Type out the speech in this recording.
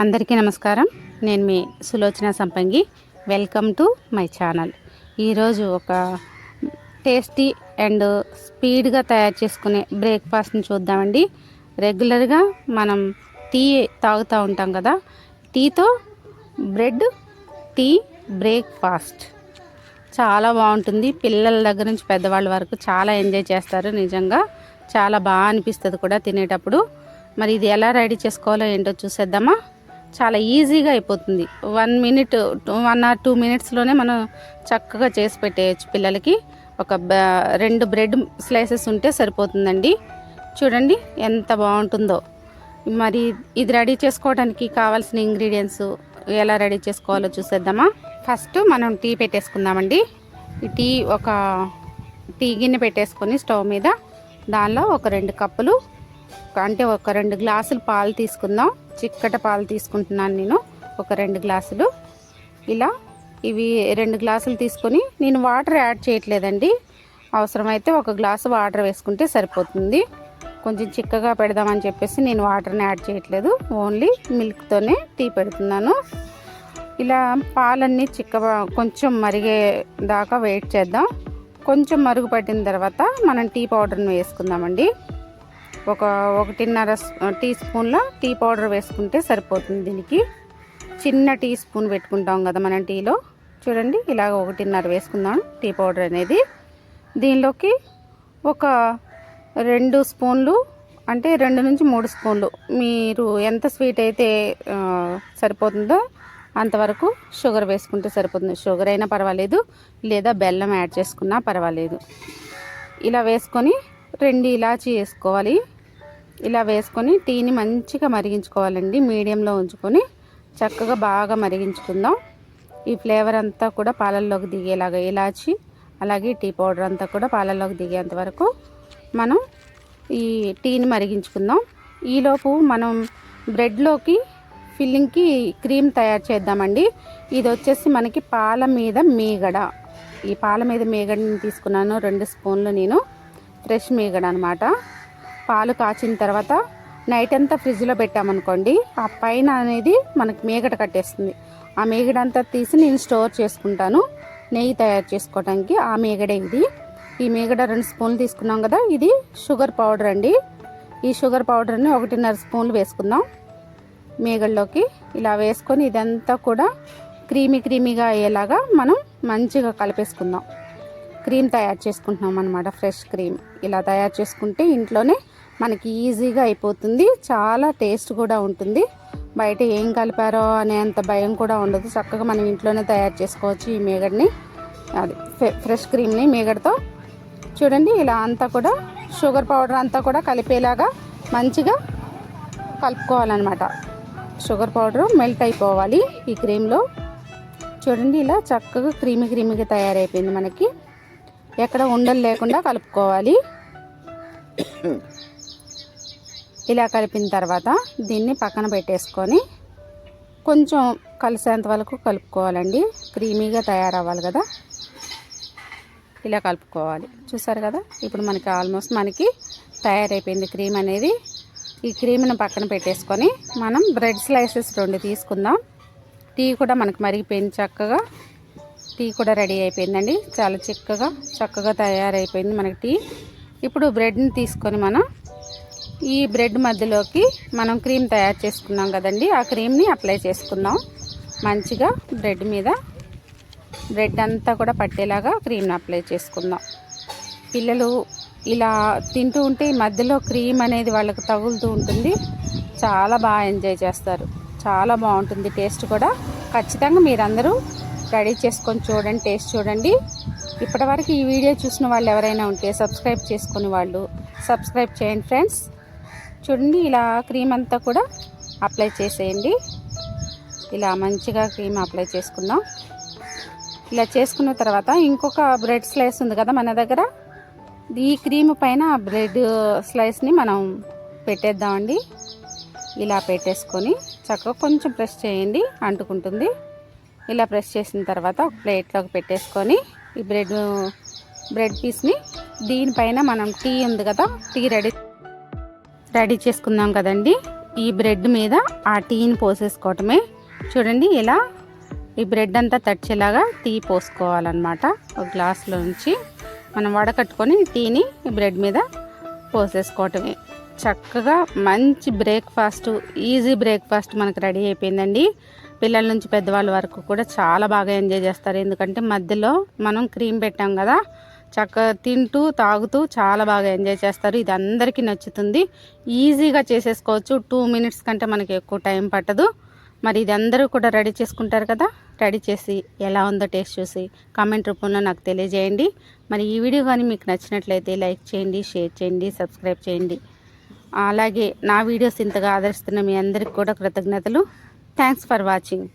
అందరికీ నమస్కారం. నేను మీ సులోచన సంపంగి. Welcome to my channel. ఈరోజు ఒక టేస్టీ అండ్ స్పీడ్గా తయారు చేసుకునే బ్రేక్ఫాస్ట్ని చూద్దామండి. రెగ్యులర్గా మనం టీ తాగుతూ ఉంటాం కదా, టీతో బ్రెడ్ టీ బ్రేక్ఫాస్ట్ చాలా బాగుంటుంది. పిల్లల దగ్గర నుంచి పెద్దవాళ్ళ వరకు చాలా ఎంజాయ్ చేస్తారు. నిజంగా చాలా బాగా అనిపిస్తుంది కూడా తినేటప్పుడు. మరి ఇది ఎలా రెడీ చేసుకోవాలో ఏంటో చూసేద్దామా. చాలా ఈజీగా అయిపోతుంది. 1 మినిట్ 1 or 2 మినిట్స్లోనే మనం చక్కగా చేసి పెట్టేయచ్చు. పిల్లలకి ఒక 2 బ్రెడ్ స్లైసెస్ ఉంటే సరిపోతుందండి. చూడండి ఎంత బాగుంటుందో. మరి ఇది రెడీ చేసుకోవడానికి కావాల్సిన ఇంగ్రీడియంట్స్ ఎలా రెడీ చేసుకోవాలో చూసేద్దామా. ఫస్ట్ మనం టీ పెట్టేసుకుందామండి. ఈ ఒక టీ గిన్నె పెట్టేసుకొని స్టవ్ మీద దానిలో ఒక 2 కప్పులు అంటే ఒక 2 గ్లాసులు పాలు తీసుకుందాం. చిక్కట పాలు తీసుకుంటున్నాను నేను, ఒక 2 గ్లాసులు. ఇలా ఇవి 2 గ్లాసులు తీసుకొని నేను వాటర్ యాడ్ చేయట్లేదండి. అవసరమైతే 1 గ్లాసు వాటర్ వేసుకుంటే సరిపోతుంది. కొంచెం చిక్కగా పెడదామని చెప్పేసి నేను వాటర్ని యాడ్ చేయట్లేదు, ఓన్లీ మిల్క్తోనే టీ పెడుతున్నాను. ఇలా పాలన్నీ కొంచెం మరిగే దాకా వెయిట్ చేద్దాం. కొంచెం మరుగు పట్టిన తర్వాత మనం టీ పౌడర్ని వేసుకుందామండి. ఒక 1.5 టీ స్పూన్ల టీ పౌడర్ వేసుకుంటే సరిపోతుంది. దీనికి చిన్న టీ స్పూన్ పెట్టుకుంటాం కదా మనం టీలో. చూడండి ఇలాగ 1.5 వేసుకుందాం టీ పౌడర్ అనేది. దీనిలోకి ఒక 2 స్పూన్లు అంటే 2 నుంచి 3 స్పూన్లు మీరు ఎంత స్వీట్ అయితే సరిపోతుందో అంతవరకు షుగర్ వేసుకుంటే సరిపోతుంది. షుగర్ అయినా పర్వాలేదు, లేదా బెల్లం యాడ్ చేసుకున్నా పర్వాలేదు. ఇలా వేసుకొని 2 ఇలాచీ వేసుకోవాలి. ఇలా వేసుకొని టీని మంచిగా మరిగించుకోవాలండి. మీడియంలో ఉంచుకొని చక్కగా బాగా మరిగించుకుందాం. ఈ ఫ్లేవర్ అంతా కూడా పాలల్లోకి దిగేలాగా ఇలాచి అలాగే టీ పౌడర్ అంతా కూడా పాలల్లోకి దిగేంత వరకు మనం ఈ టీని మరిగించుకుందాం. ఈలోపు మనం బ్రెడ్లోకి ఫిల్లింగ్కి క్రీమ్ తయారు చేద్దామండి. ఇది వచ్చేసి మనకి పాల మీద మీగడ. ఈ పాల మీద మీగడని తీసుకున్నాను 2 స్పూన్లు. నేను ఫ్రెష్ మీగడ అనమాట. పాలు కాచిన తర్వాత నైట్ అంతా ఫ్రిడ్జ్లో పెట్టామనుకోండి, ఆ పైన అనేది మనకి మీగడ కట్టేస్తుంది. ఆ మీగడ అంతా తీసి నేను స్టోర్ చేసుకుంటాను నెయ్యి తయారు చేసుకోవడానికి. ఆ మీగడే ఇది. ఈ మీగడ 2 స్పూన్లు తీసుకున్నాం కదా, ఇది షుగర్ పౌడర్ అండి. ఈ షుగర్ పౌడర్ని 1.5 స్పూన్లు వేసుకుందాం మీగడలోకి. ఇలా వేసుకొని ఇదంతా కూడా క్రీమీగా అయ్యేలాగా మనం మంచిగా కలిపేసుకుందాం. క్రీమ్ తయారు చేసుకుంటున్నాం అనమాట, ఫ్రెష్ క్రీమ్. ఇలా తయారు చేసుకుంటే ఇంట్లోనే మనకి ఈజీగా అయిపోతుంది. చాలా టేస్ట్ కూడా ఉంటుంది. బయట ఏం కలిపారో అనేంత భయం కూడా ఉండదు. చక్కగా మనం ఇంట్లోనే తయారు చేసుకోవచ్చు ఈ మీగడని, అది ఫ్రెష్ క్రీమ్ని మీగడతో. చూడండి ఇలా అంతా కూడా షుగర్ పౌడర్ అంతా కూడా కలిపేలాగా మంచిగా కలుపుకోవాలన్నమాట. షుగర్ పౌడర్ మెల్ట్ అయిపోవాలి ఈ క్రీమ్లో. చూడండి ఇలా చక్కగా క్రీమీగా తయారైపోయింది. మనకి ఎక్కడ ఉండలు లేకుండా కలుపుకోవాలి. ఇలా కలిపిన తర్వాత దీన్ని పక్కన పెట్టేసుకొని కొంచెం కలిసేంత వరకు కలుపుకోవాలండి. క్రీమీగా తయారవ్వాలి కదా, ఇలా కలుపుకోవాలి. చూసారు కదా, ఇప్పుడు మనకి ఆల్మోస్ట్ తయారైపోయింది క్రీమ్ అనేది. ఈ క్రీమ్ని పక్కన పెట్టేసుకొని మనం బ్రెడ్ స్లైసెస్ 2 తీసుకుందాం. టీ కూడా మనకు మరిగిపోయింది. చక్కగా టీ కూడా రెడీ అయిపోయిందండి. చాలా చక్కగా తయారైపోయింది మనకి టీ. ఇప్పుడు బ్రెడ్ని తీసుకొని మనం ఈ బ్రెడ్ మధ్యలోకి మనం క్రీమ్ తయారు చేసుకున్నాం కదండి, ఆ క్రీమ్ని అప్లై చేసుకుందాం. మంచిగా బ్రెడ్ మీద బ్రెడ్ అంతా కూడా పట్టేలాగా క్రీమ్ని అప్లై చేసుకుందాం. పిల్లలు ఇలా తింటూ ఉంటే ఈ మధ్యలో క్రీమ్ అనేది వాళ్ళకు తగులుతూ ఉంటుంది. చాలా బాగా ఎంజాయ్ చేస్తారు. చాలా బాగుంటుంది టేస్ట్ కూడా. ఖచ్చితంగా మీరందరూ రెడీ చేసుకొని చూడండి, టేస్ట్ చూడండి. ఇప్పటివరకు ఈ వీడియో చూసిన వాళ్ళు ఎవరైనా ఉంటే సబ్స్క్రైబ్ చేసుకుని వాళ్ళు సబ్స్క్రైబ్ చేయండి ఫ్రెండ్స్. చూడండి ఇలా క్రీమ్ అంతా కూడా అప్లై చేసేయండి. ఇలా మంచిగా క్రీమ్ అప్లై చేసుకుందాం. ఇలా చేసుకున్న తర్వాత ఇంకొక బ్రెడ్ స్లైస్ ఉంది కదా మన దగ్గర, ఈ క్రీమ్ పైన బ్రెడ్ స్లైస్ని మనం పెట్టేద్దామండి. ఇలా పెట్టేసుకొని చక్కగా కొంచెం ప్రెస్ చేయండి, అంటుకుంటుంది. ఇలా ప్రెస్ చేసిన తర్వాత ఒక ప్లేట్లోకి పెట్టేసుకొని ఈ బ్రెడ్ పీస్ని దీనిపైన మనం టీ ఉంది కదా, టీ రెడీ చేసుకుందాం కదండి. ఈ బ్రెడ్ మీద ఆ టీని పోసేసుకోవటమే. చూడండి ఇలా ఈ బ్రెడ్ అంతా తడిచేలాగా టీ పోసుకోవాలన్నమాట. ఒక గ్లాసులో నుంచి మనం వడకట్టుకొని టీని ఈ బ్రెడ్ మీద పోసేసుకోవటమే. చక్కగా మంచి బ్రేక్ఫాస్ట్, ఈజీ బ్రేక్ఫాస్ట్ మనకు రెడీ అయిపోయిందండి. పిల్లల నుంచి పెద్దవాళ్ళ వరకు కూడా చాలా బాగా ఎంజాయ్ చేస్తారు. ఎందుకంటే మధ్యలో మనం క్రీమ్ పెట్టాం కదా, చక్కగా తింటూ తాగుతూ చాలా బాగా ఎంజాయ్ చేస్తారు. ఇది అందరికీ నచ్చుతుంది. ఈజీగా చేసేసుకోవచ్చు. 2 మినిట్స్ కంటే మనకి ఎక్కువ టైం పట్టదు. మరి ఇది అందరూ కూడా రెడీ చేసుకుంటారు కదా. రెడీ చేసి ఎలా ఉందో టేస్ట్ చూసి కామెంట్ రూపంలో నాకు తెలియజేయండి. మరి ఈ వీడియో కానీ మీకు నచ్చినట్లయితే లైక్ చేయండి, షేర్ చేయండి, సబ్స్క్రైబ్ చేయండి. అలాగే నా వీడియోస్ ఇంతగా ఆదరిస్తున్న మీ అందరికి కూడా కృతజ్ఞతలు. Thanks for watching.